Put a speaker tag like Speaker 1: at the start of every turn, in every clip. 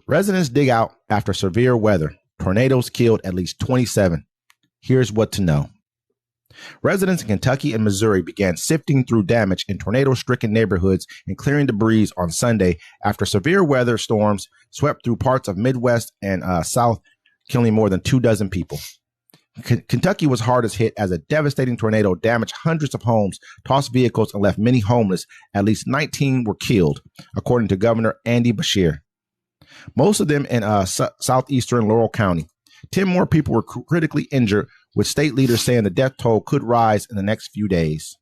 Speaker 1: Residents dig out after severe weather. Tornadoes killed at least 27. Here's what to know. Residents in Kentucky and Missouri began sifting through damage in tornado-stricken neighborhoods and clearing debris on Sunday after severe weather storms swept through parts of Midwest and South, killing more than 24 people. Kentucky was hardest hit as a devastating tornado damaged hundreds of homes, tossed vehicles, and left many homeless. At least 19 were killed, according to Governor Andy Beshear. Most of them in southeastern Laurel County. 10 more people were critically injured, with state leaders saying the death toll could rise in the next few days.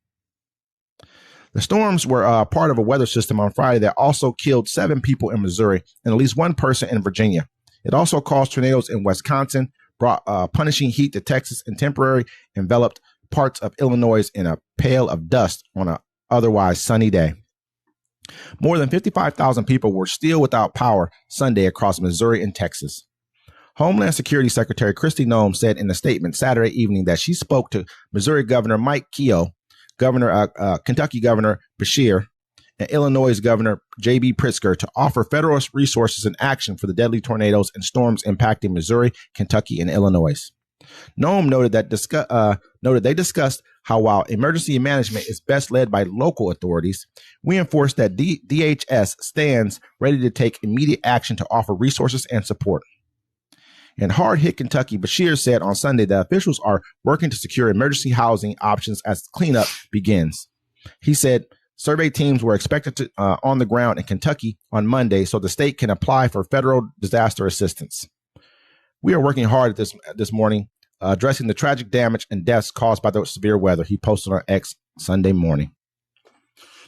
Speaker 1: The storms were part of a weather system on Friday that also killed 7 people in Missouri and at least 1 person in Virginia. It also caused tornadoes in Wisconsin, brought punishing heat to Texas, and temporarily enveloped parts of Illinois in a pale of dust on an otherwise sunny day. More than 55,000 people were still without power Sunday across Missouri and Texas. Homeland Security Secretary Kristi Noem said in a statement Saturday evening that she spoke to Missouri Governor Mike Keogh, Kentucky Governor Beshear, and Illinois Governor J.B. Pritzker to offer federal resources and action for the deadly tornadoes and storms impacting Missouri, Kentucky, and Illinois. Noem noted they discussed how while emergency management is best led by local authorities, we enforce that DHS stands ready to take immediate action to offer resources and support. In hard-hit Kentucky, Beshear said on Sunday that officials are working to secure emergency housing options as cleanup begins. He said survey teams were expected to on the ground in Kentucky on Monday so the state can apply for federal disaster assistance. We are working hard at this morning, addressing the tragic damage and deaths caused by the severe weather, he posted on X Sunday morning.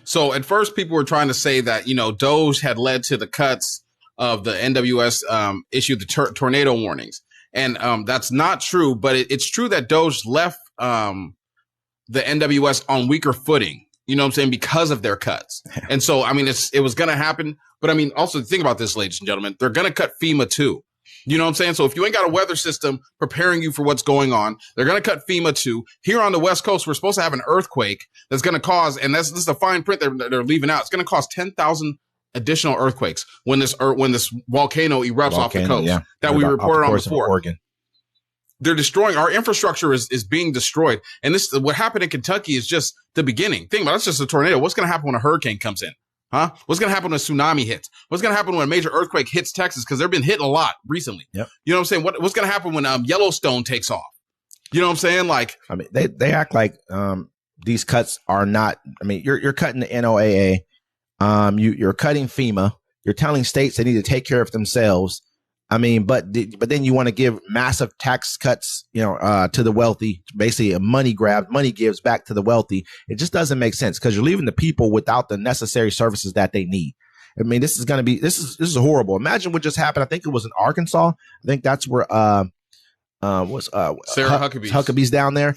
Speaker 2: So at first, people were trying to say that, DOGE had led to the cuts of the NWS issued the tornado warnings. And that's not true, but it's true that DOGE left the NWS on weaker footing, you know what I'm saying, because of their cuts. And so, it was going to happen. But also think about this, ladies and gentlemen, they're going to cut FEMA too. You know what I'm saying? So if you ain't got a weather system preparing you for what's going on, they're going to cut FEMA too. Here on the West Coast, we're supposed to have an earthquake that's going to cause, and this is the fine print they're leaving out. It's going to cause 10,000 additional earthquakes when this volcano erupts off the coast that we reported on before. Oregon. They're destroying our infrastructure is being destroyed. And what happened in Kentucky is just the beginning. Think about it, it's just a tornado. What's going to happen when a hurricane comes in? Huh? What's going to happen when a tsunami hits? What's going to happen when a major earthquake hits Texas? Because they've been hit a lot recently. Yep. You know what I'm saying? What's going to happen when Yellowstone takes off? You know what I'm saying? Like,
Speaker 1: they act like these cuts are not. You're cutting the NOAA. You're cutting FEMA. You're telling states they need to take care of themselves. But then you want to give massive tax cuts, to the wealthy, basically a money grab, money gives back to the wealthy. It just doesn't make sense because you're leaving the people without the necessary services that they need. This is horrible. Imagine what just happened. I think it was in Arkansas. I think that's where Sarah Huckabee's down there.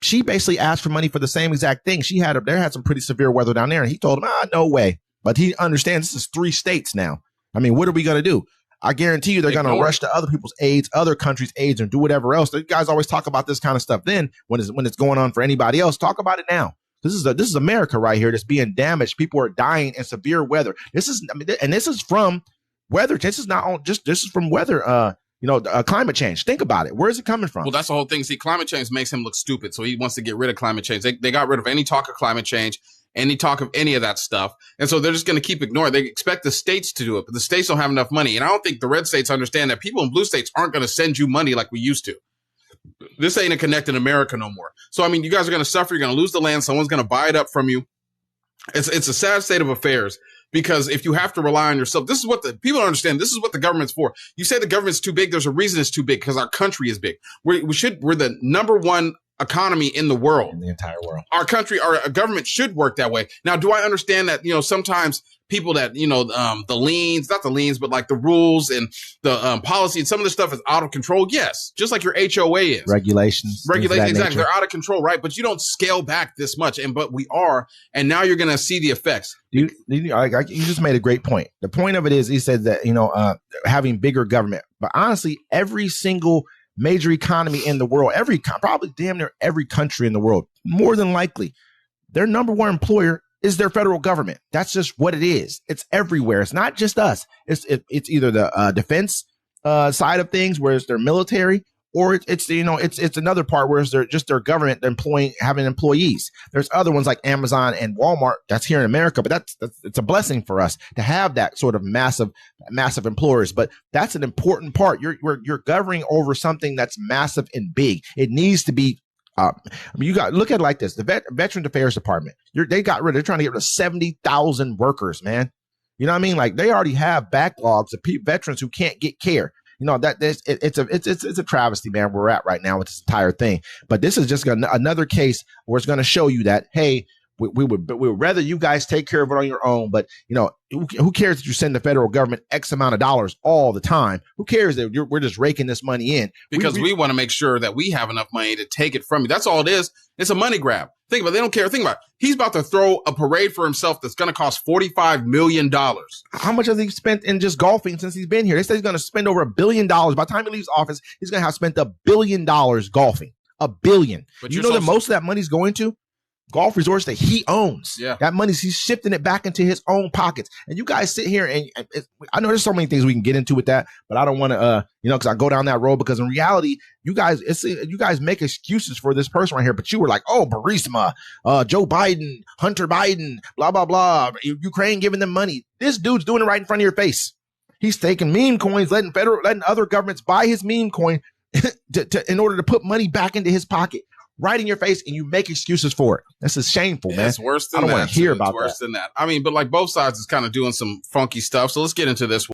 Speaker 1: She basically asked for money for the same exact thing. They had some pretty severe weather down there, and he told him, no way. But he understands this is 3 states now. What are we going to do? I guarantee you they're going to rush to other people's aids, other countries' aids, and do whatever else. You guys always talk about this kind of stuff then when it's going on for anybody else. Talk about it now. This is America right here that's being damaged. People are dying in severe weather. This is from weather. This is from weather. Climate change. Think about it. Where is it coming from?
Speaker 2: Well, that's the whole thing. See, climate change makes him look stupid. So he wants to get rid of climate change. They got rid of any talk of climate change, any talk of any of that stuff. And so they're just going to keep ignoring. They expect the states to do it, but the states don't have enough money. And I don't think the red states understand that people in blue states aren't going to send you money like we used to. This ain't a connected America no more. So, you guys are going to suffer. You're going to lose the land. Someone's going to buy it up from you. It's a sad state of affairs. Because if you have to rely on yourself, this is what the people don't understand. This is what the government's for. You say the government's too big. There's a reason it's too big because our country is big. We're the number one economy in the world,
Speaker 1: in the entire world.
Speaker 2: Our government should work that way. Now, do I understand that, sometimes people that, the liens, not the liens, but like the rules and the policy and some of the stuff is out of control? Yes. Just like your HOA is.
Speaker 1: Regulations.
Speaker 2: Exactly. They're out of control, right? But you don't scale back this much. But we are. And now you're going to see the effects.
Speaker 1: You just made a great point. The point of it is, he said that, having bigger government, but honestly, every single major economy in the world, probably damn near every country in the world, more than likely, their number one employer is their federal government. That's just what it is. It's everywhere. It's not just us. It's either the defense side of things, where it's their military, or it's another part where it's their government having employees. There's other ones like Amazon and Walmart that's here in America, but that's it's a blessing for us to have that sort of massive employers. But that's an important part. You're governing over something that's massive and big. It needs to be. You got look at it like this: the Veterans Affairs Department. They're trying to get rid of 70,000 workers, man. You know what I mean? Like, they already have backlogs of veterans who can't get care. You know, it's a travesty, man, where we're at right now with this entire thing. But this is just another case where it's going to show you that, hey, we would rather you guys take care of it on your own. But, you know, who cares that you send the federal government X amount of dollars all the time? Who cares that we're just raking this money in?
Speaker 2: Because we want to make sure that we have enough money to take it from you. That's all it is. It's a money grab. Think about it. They don't care. Think about it. He's about to throw a parade for himself that's going to cost $45 million.
Speaker 1: How much has he spent in just golfing since he's been here? They say he's going to spend over $1 billion. By the time he leaves office, he's going to have spent $1 billion golfing. $1 billion. But you know that most of that money's going to golf resorts that he owns.
Speaker 2: Yeah.
Speaker 1: That money, he's shifting it back into his own pockets. And you guys sit here and I know there's so many things we can get into with that, but I don't want to, because I go down that road, because in reality, you guys make excuses for this person right here, but you were like, oh, Burisma, Joe Biden, Hunter Biden, blah, blah, blah, Ukraine giving them money. This dude's doing it right in front of your face. He's taking meme coins, letting other governments buy his meme coin in order to put money back into his pocket. Right in your face, and you make excuses for it. This is shameful, man.
Speaker 2: It's worse than that.
Speaker 1: I don't want to hear about that.
Speaker 2: It's worse than that. I mean, but like both sides is kind of doing some funky stuff. So let's get into this one.